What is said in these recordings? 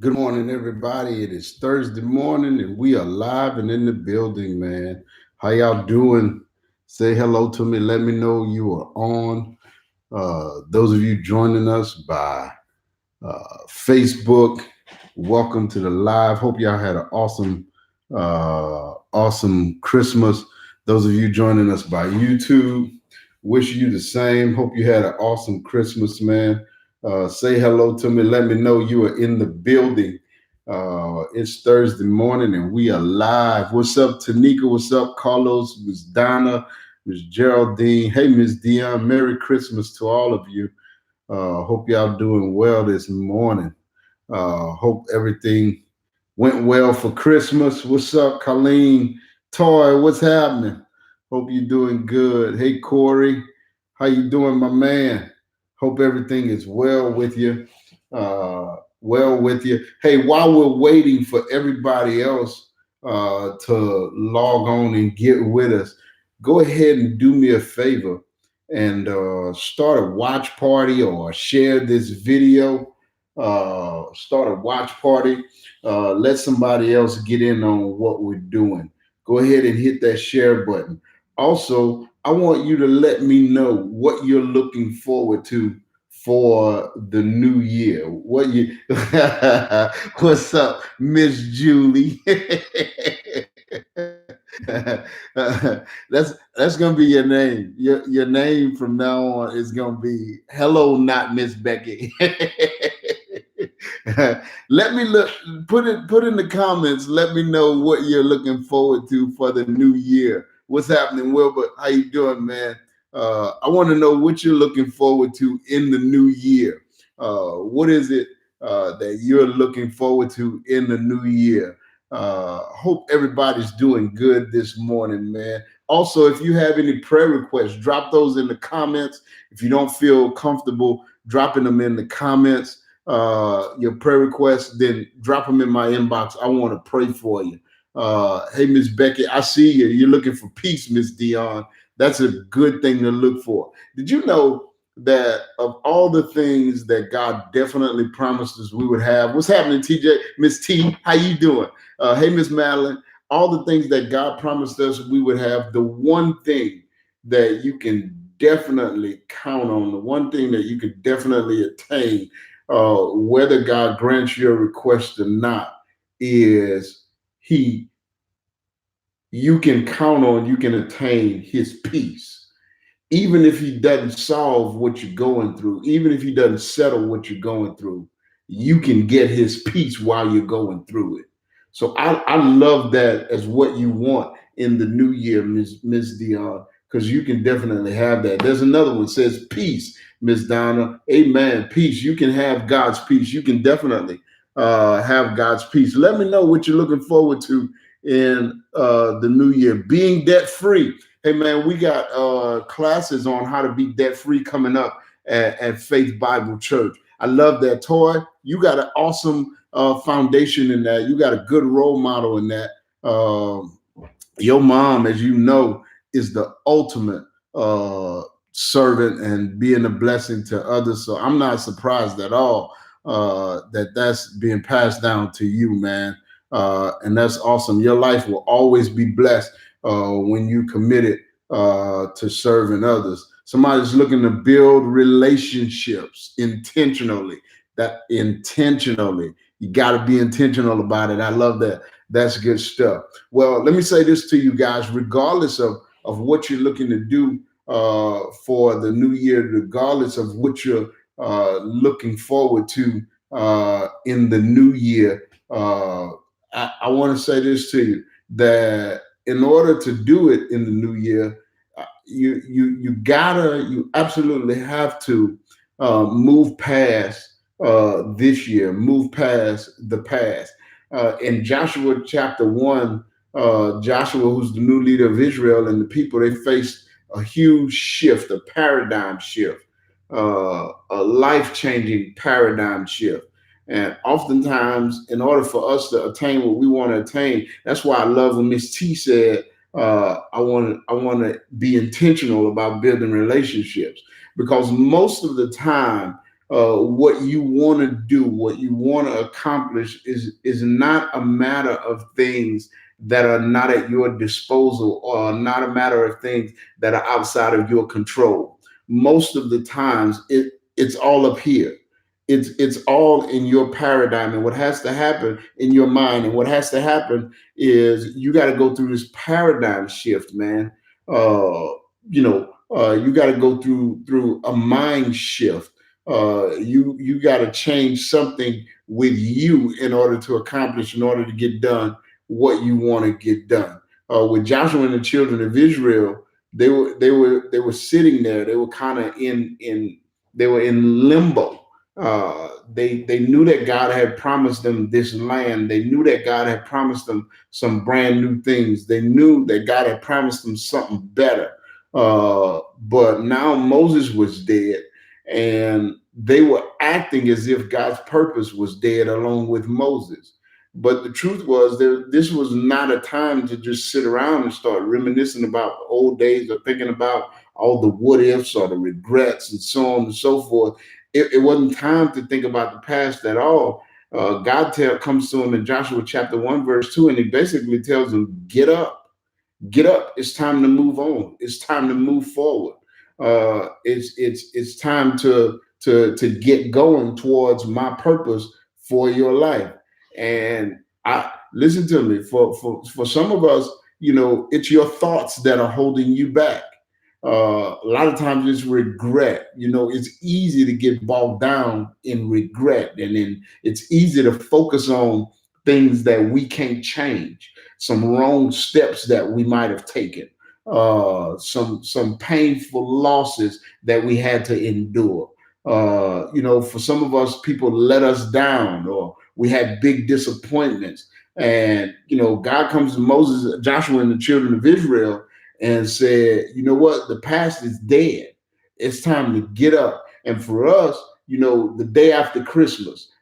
Good morning, everybody. It is Thursday morning, and we are live and in the building, man. How y'all doing? Say hello to me. Let me know you are on. Those of you joining us by Facebook, welcome to the live. Hope y'all had an awesome Christmas. Those of you joining us by YouTube, wish you the same. Hope you had an awesome Christmas, man. Say hello to me. Let me know you are in the building. It's Thursday morning and we are live. What's up, Tanika? What's up, Carlos? Miss Donna, Miss Geraldine. Hey, Miss Dion. Merry Christmas to all of you. Hope y'all doing well this morning. Hope everything went well for Christmas. What's up, Colleen? Toy, what's happening? Hope you're doing good. Hey, Corey, how you doing, my man? Hope everything is well with you. Well with you. Hey, while we're waiting for everybody else to log on and get with us, go ahead and do me a favor and start a watch party or share this video. Start a watch party. Let somebody else get in on what we're doing. Go ahead and hit that share button. Also, I want you to let me know what you're looking forward to for the new year. What you what's up, Miss Julie? that's gonna be your name. Your name from now on is gonna be Hello, not Miss Becky. Let me look. Put in the comments. Let me know what you're looking forward to for the new year. What's happening, Wilbert? How you doing, man? I want to know what you're looking forward to in the new year. What is it that you're looking forward to in the new year? Hope everybody's doing good this morning, man. Also, if you have any prayer requests, drop those in the comments. If you don't feel comfortable dropping them in the comments, your prayer requests, then drop them in my inbox. I want to pray for you. Hey, Miss Becky, I see you. You're looking for peace, Miss Dion. That's a good thing to look for. Did you know that of all the things that God definitely promised us we would have? What's happening, TJ? Miss T, how you doing? Hey, Miss Madeline. All the things that God promised us we would have, the one thing that you can definitely count on, the one thing that you could definitely attain, whether God grants your request or not, is He you can count on, you can attain His peace. Even if He doesn't solve what you're going through, even if He doesn't settle what you're going through, you can get His peace while you're going through it. So I love that as what you want in the new year, Miss Dion, because you can definitely have that. There's another one says peace, Miss Donna. Amen. Peace. You can have God's peace. You can definitely have God's peace. Let me know what you're looking forward to in the new year. Being debt free. Hey man, we got classes on how to be debt free coming up at Faith Bible Church. I love that. Toy, you got an awesome foundation in that. You got a good role model in that. Your mom, as you know, is the ultimate servant and being a blessing to others. So I'm not surprised at all that that's being passed down to you, man. And that's awesome. Your life will always be blessed when you committed to serving others. Somebody's looking to build relationships intentionally. That intentionally, you got to be intentional about it. I love that. That's good stuff. Well, let me say this to you guys: regardless of what you're looking to do for the new year, regardless of what you're looking forward to in the new year, I want to say this to you that in order to do it in the new year, you absolutely have to move past this year, move past the past. In Joshua chapter 1, Joshua, who's the new leader of Israel, and the people, they faced a huge shift, a paradigm shift, a life changing paradigm shift. And oftentimes, in order for us to attain what we want to attain, that's why I love when Miss T said, I want to be intentional about building relationships, because most of the time what you want to do, what you want to accomplish is not a matter of things that are not at your disposal, or not a matter of things that are outside of your control. Most of the times it's all up here. It's all in your paradigm, and what has to happen in your mind, and what has to happen is you got to go through this paradigm shift, man. You got to go through a mind shift. You got to change something with you in order to accomplish, in order to get done what you want to get done. With Joshua and the children of Israel, they were sitting there. They were kind of they were in limbo. They knew that God had promised them this land. They knew that God had promised them some brand new things. They knew that God had promised them something better. But now Moses was dead, and they were acting as if God's purpose was dead along with Moses. But the truth was, this was not a time to just sit around and start reminiscing about the old days, or thinking about all the what ifs or the regrets and so on and so forth. It wasn't time to think about the past at all. Comes to him in Joshua chapter 1, verse 2, and he basically tells him, get up. It's time to move on. It's time to move forward. It's time to get going towards my purpose for your life. And I listen to me. For some of us, it's your thoughts that are holding you back. A lot of times it's regret. It's easy to get bogged down in regret, and then it's easy to focus on things that we can't change, some wrong steps that we might have taken, some painful losses that we had to endure. For some of us, people let us down, or we had big disappointments. And God comes to Moses, Joshua, and the children of Israel, and said, you know what? The past is dead. It's time to get up. And for us, the day after Christmas,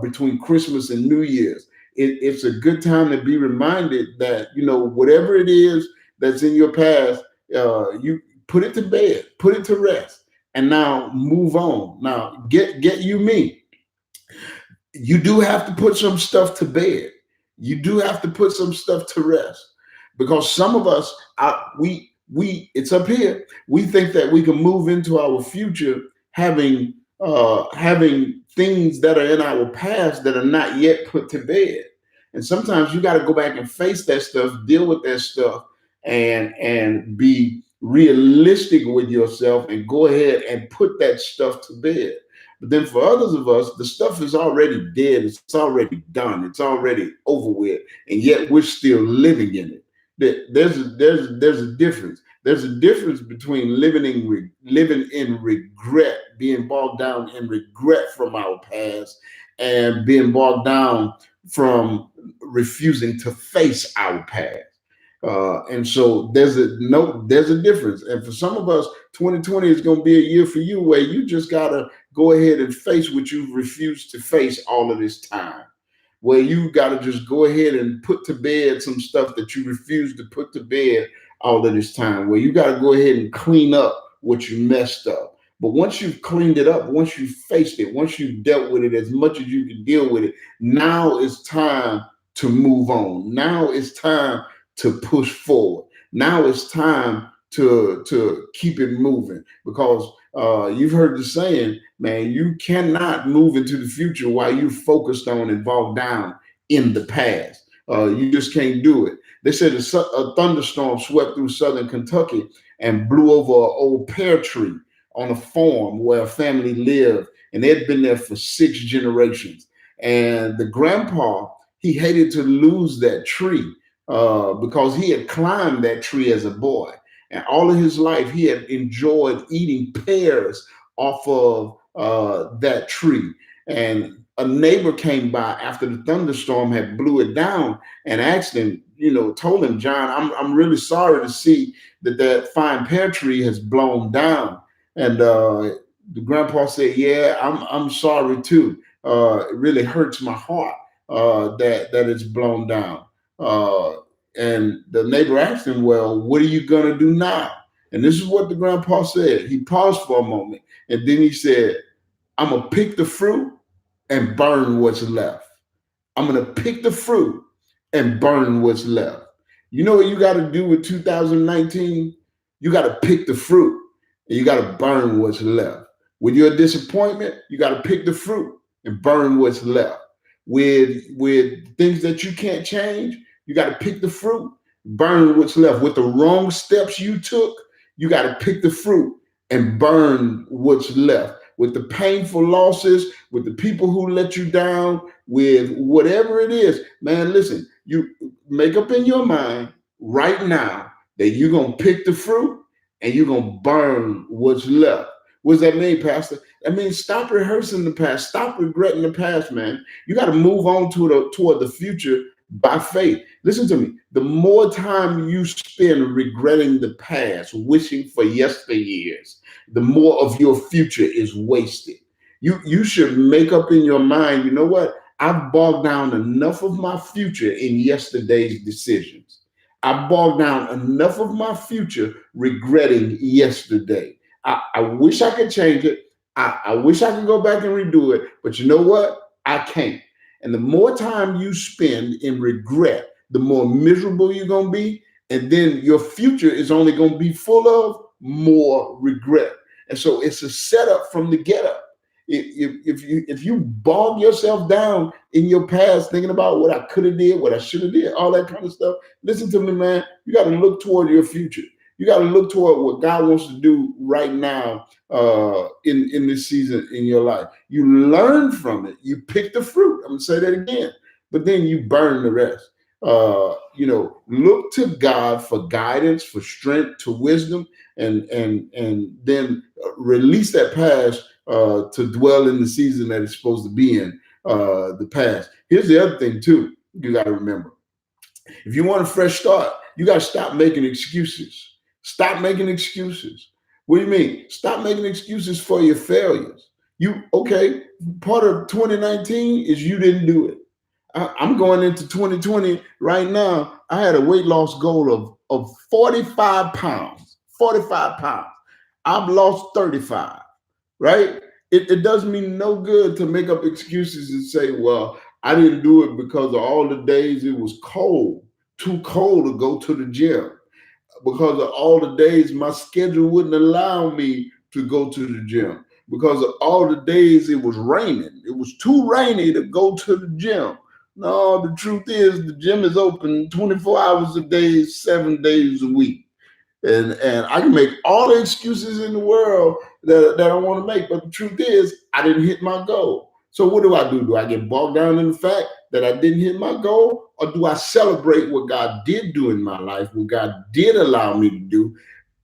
between Christmas and New Year's, it's a good time to be reminded that, whatever it is that's in your past, you put it to bed, put it to rest, and now move on. Now, get you me. You do have to put some stuff to bed. You do have to put some stuff to rest, because some of us, it's up here. We think that we can move into our future having things that are in our past that are not yet put to bed. And sometimes you got to go back and face that stuff, deal with that stuff, and be realistic with yourself, and go ahead and put that stuff to bed. But then for others of us, the stuff is already dead. It's already done. It's already over with, and yet we're still living in it. There's a difference. There's a difference between living in regret, being bogged down in regret from our past, and being bogged down from refusing to face our past. And so there's a difference. And for some of us, 2020 is going to be a year for you where you just gotta go ahead and face what you've refused to face all of this time. Where you gotta just go ahead and put to bed some stuff that you refuse to put to bed all of this time. Where you gotta go ahead and clean up what you messed up. But once you've cleaned it up, once you've faced it, once you've dealt with it as much as you can deal with it, now it's time to move on. Now it's time to push forward. Now it's time to keep it moving, because you've heard the saying, man, you cannot move into the future while you're focused on and bogged down in the past. You just can't do it. They said a thunderstorm swept through southern Kentucky and blew over an old pear tree on a farm where a family lived, and they'd been there for 6 generations. And the grandpa, he hated to lose that tree, because he had climbed that tree as a boy. And all of his life, he had enjoyed eating pears off of that tree. And a neighbor came by after the thunderstorm had blew it down, and asked him, told him, John, I'm really sorry to see that fine pear tree has blown down. And the grandpa said, yeah, I'm sorry too. It really hurts my heart that it's blown down. And the neighbor asked him, well, what are you going to do now? And this is what the grandpa said. He paused for a moment, and then he said, I'm going to pick the fruit and burn what's left. I'm going to pick the fruit and burn what's left. You know what you got to do with 2019? You got to pick the fruit and you got to burn what's left. With your disappointment, you got to pick the fruit and burn what's left. With things that you can't change, you got to pick the fruit, burn what's left. With the wrong steps you took, you got to pick the fruit and burn what's left. With the painful losses, with the people who let you down, with whatever it is, man, listen, you make up in your mind right now that you're going to pick the fruit and you're going to burn what's left. What does that mean, Pastor? I mean, stop rehearsing the past. Stop regretting the past, man. You got to move on toward the future by faith. Listen to me. The more time you spend regretting the past, wishing for yesteryears, the more of your future is wasted. You should make up in your mind, you know what? I've bogged down enough of my future in yesterday's decisions. I bogged down enough of my future regretting yesterday. I wish I could change it. I wish I could go back and redo it. But you know what? I can't. And the more time you spend in regret, the more miserable you're going to be. And then your future is only going to be full of more regret. And so it's a setup from the get up. If you bog yourself down in your past thinking about what I could have did, what I should have did, all that kind of stuff, listen to me, man. You got to look toward your future. You got to look toward what God wants to do right now in this season in your life. You learn from it. You pick the fruit. I'm going to say that again. But then you burn the rest. Look to God for guidance, for strength, to wisdom, and then release that past to dwell in the season that it's supposed to be in, the past. Here's the other thing, too, you got to remember. If you want a fresh start, you got to stop making excuses. Stop making excuses. What do you mean? Stop making excuses for your failures. Part of 2019 is you didn't do it. I'm going into 2020 right now. I had a weight loss goal of 45 pounds. 45 pounds. I've lost 35, right? It does me no good to make up excuses and say, well, I didn't do it because of all the days it was cold, too cold to go to the gym. Because of all the days my schedule wouldn't allow me to go to the gym. Because of all the days it was raining. It was too rainy to go to the gym. No, the truth is the gym is open 24 hours a day, 7 days a week. And I can make all the excuses in the world that I want to make. But the truth is I didn't hit my goal. So what do? Do I get bogged down in the fact that I didn't hit my goal? Or do I celebrate what God did do in my life, what God did allow me to do,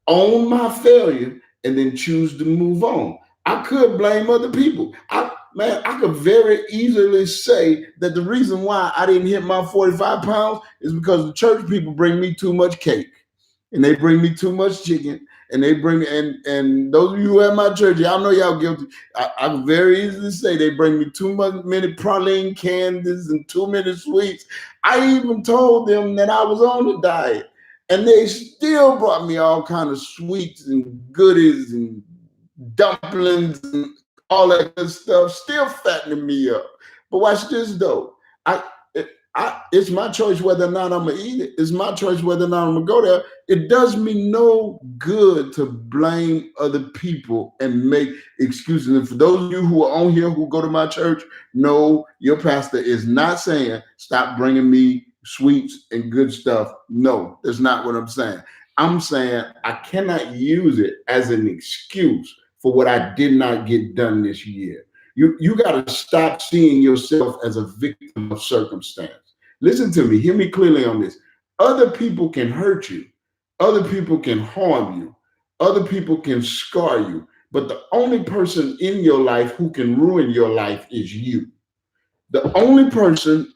own my failure, and then choose to move on? I could blame other people. I could very easily say that the reason why I didn't hit my 45 pounds is because the church people bring me too much cake. And they bring me too much chicken, and they bring and those of you who at my church, y'all know y'all guilty. I can very easily say they bring me many praline candies and too many sweets. I even told them that I was on a diet, and they still brought me all kind of sweets and goodies and dumplings and all that good stuff, still fattening me up. But watch this though. It's my choice whether or not I'm going to eat it. It's my choice whether or not I'm going to go there. It does me no good to blame other people and make excuses. And for those of you who are on here who go to my church, no, your pastor is not saying stop bringing me sweets and good stuff. No, that's not what I'm saying. I'm saying I cannot use it as an excuse for what I did not get done this year. You got to stop seeing yourself as a victim of circumstance. Listen to me. Hear me clearly on this. Other people can hurt you. Other people can harm you. Other people can scar you. But the only person in your life who can ruin your life is you. The only person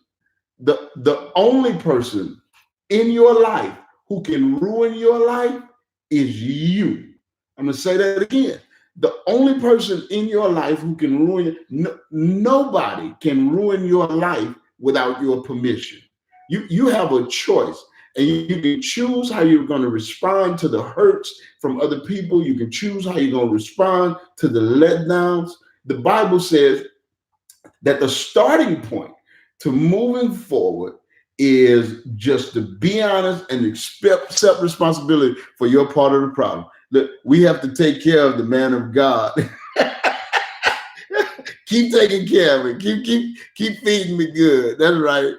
in your life who can ruin your life is you. I'm going to say that again. The only person in your life who can ruin nobody can ruin your life without your permission. You have a choice, and you can choose how you're going to respond to the hurts from other people. You can choose how you're going to respond to the letdowns. The Bible says that the starting point to moving forward is just to be honest and accept responsibility for your part of the problem. Look, we have to take care of the man of God. Keep taking care of it. Keep feeding me good. That's right.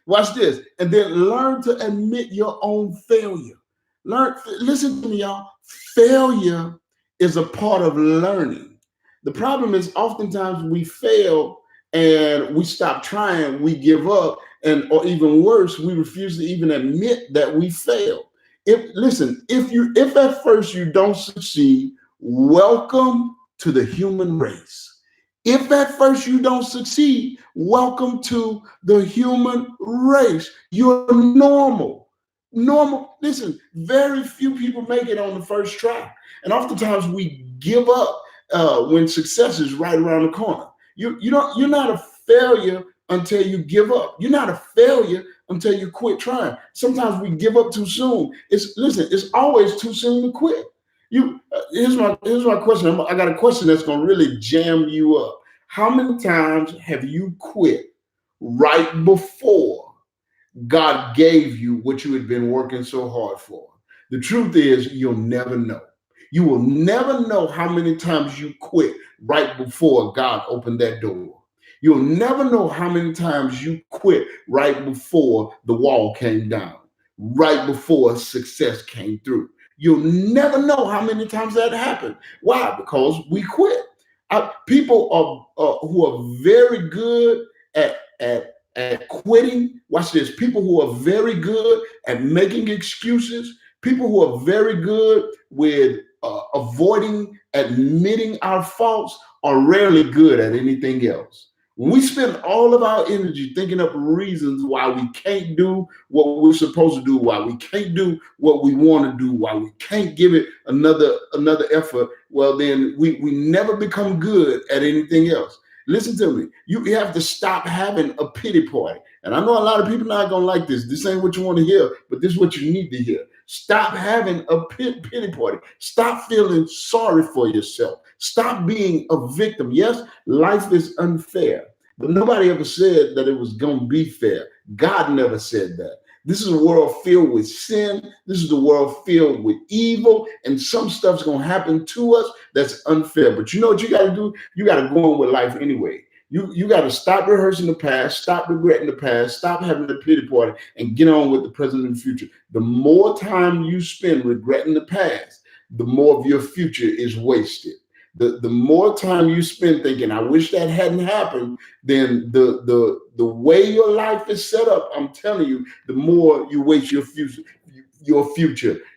Watch this. And then learn to admit your own failure. Listen to me, y'all. Failure is a part of learning. The problem is oftentimes we fail and we stop trying, we give up, and or even worse, we refuse to even admit that we failed. If at first you don't succeed, welcome to the human race. If at first you don't succeed, welcome to the human race. You're normal. Normal. Listen, very few people make it on the first try. And oftentimes we give up when success is right around the corner. You're not a failure until you give up. You're not a failure until you quit trying. Sometimes we give up too soon. It's always too soon to quit. Here's my question. I got a question that's gonna really jam you up. How many times have you quit right before God gave you what you had been working so hard for? The truth is, you'll never know. You will never know how many times you quit right before God opened that door. You'll never know how many times you quit right before the wall came down, right before success came through. You'll never know how many times that happened. Why? Because we quit. People who are very good at quitting. Watch this. People who are very good at making excuses. People who are very good with avoiding admitting our faults are rarely good at anything else. When we spend all of our energy thinking up reasons why we can't do what we're supposed to do, why we can't do what we want to do, why we can't give it another effort, well, then we never become good at anything else. Listen to me. You have to stop having a pity party. And I know a lot of people not going to like this. This ain't what you want to hear, but this is what you need to hear. Stop having a pity party. Stop feeling sorry for yourself. Stop being a victim. Yes, life is unfair, but nobody ever said that it was going to be fair. God never said that. This is a world filled with sin. This is a world filled with evil, and some stuff's going to happen to us that's unfair. But you know what you got to do? You got to go on with life anyway. You got to stop rehearsing the past, stop regretting the past, stop having the pity party, and get on with the present and future. The more time you spend regretting the past, the more of your future is wasted. The more time you spend thinking, I wish that hadn't happened, then the way your life is set up, I'm telling you, the more you waste your future.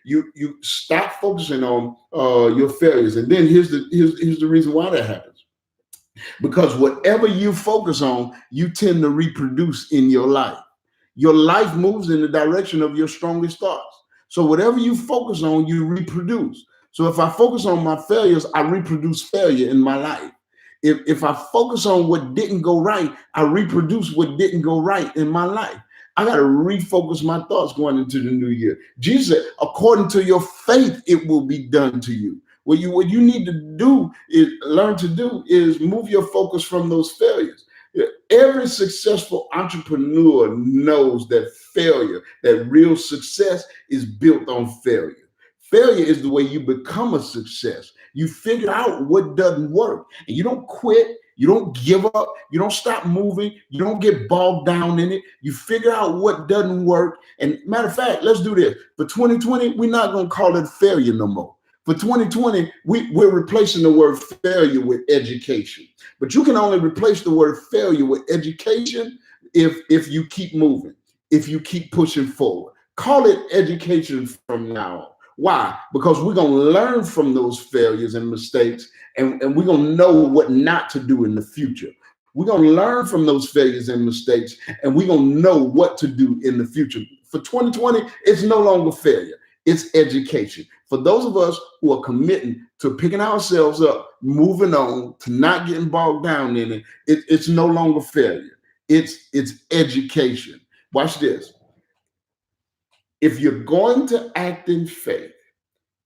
You stop focusing on your failures. And then here's the reason why that happens. Because whatever you focus on, you tend to reproduce in your life. Your life moves in the direction of your strongest thoughts. So whatever you focus on, you reproduce. So if I focus on my failures, I reproduce failure in my life. If I focus on what didn't go right, I reproduce what didn't go right in my life. I got to refocus my thoughts going into the new year. Jesus said, according to your faith, it will be done to you. What you need to do is learn to do is move your focus from those failures. Every successful entrepreneur knows that failure, that real success is built on failure. Failure is the way you become a success. You figure out what doesn't work and you don't quit. You don't give up. You don't stop moving. You don't get bogged down in it. You figure out what doesn't work. And matter of fact, let's do this. For 2020, we're not going to call it failure no more. For 2020, we're replacing the word failure with education. But you can only replace the word failure with education if you keep moving, if you keep pushing forward. Call it education from now on. Why? Because we're going to learn from those failures and mistakes, and we're going to know what not to do in the future. We're going to learn from those failures and mistakes, and we're going to know what to do in the future. For 2020, it's no longer failure. It's education. For those of us who are committing to picking ourselves up, moving on, to not getting bogged down in it, it's no longer failure. It's education. Watch this. If you're going to act in faith,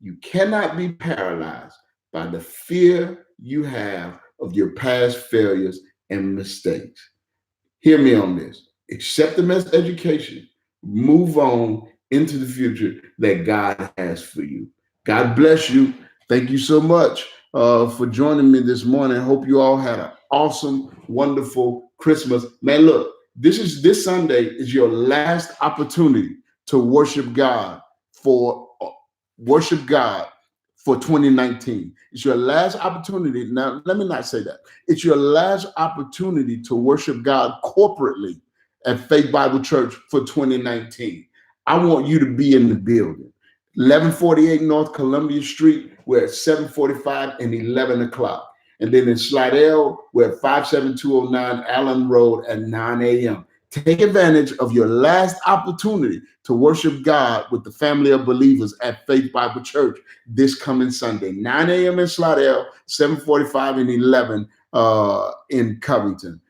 you cannot be paralyzed. by the fear you have of your past failures and mistakes. Hear me on this. Accept them as education. Move on into the future that God has for you. God bless you. Thank you so much for joining me this morning. Hope you all had an awesome, wonderful Christmas. Man, look, this Sunday is your last opportunity to for worship God for 2019. It's your last opportunity. Now, let me not say that. It's your last opportunity to worship God corporately at Faith Bible Church for 2019. I want you to be in the building. 1148 North Columbia Street, we're at 7:45 and 11 o'clock. And then in Slidell, we're at 57209 Allen Road at 9 a.m. Take advantage of your last opportunity to worship God with the family of believers at Faith Bible Church this coming Sunday, 9 a.m. in Slidell, 7:45 and 11 in Covington.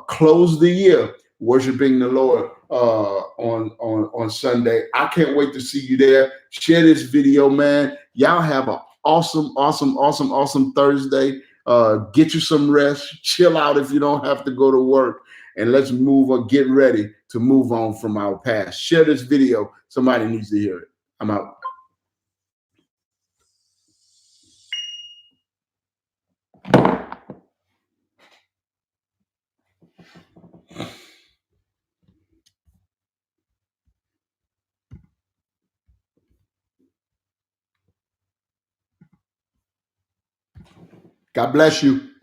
Close the year worshiping the Lord on Sunday. I can't wait to see you there. Share this video, man. Y'all have an awesome Thursday. Get you some rest, chill out if you don't have to go to work, and let's move on, get ready to move on from our past. Share this video. Somebody needs to hear it. I'm out. God bless you.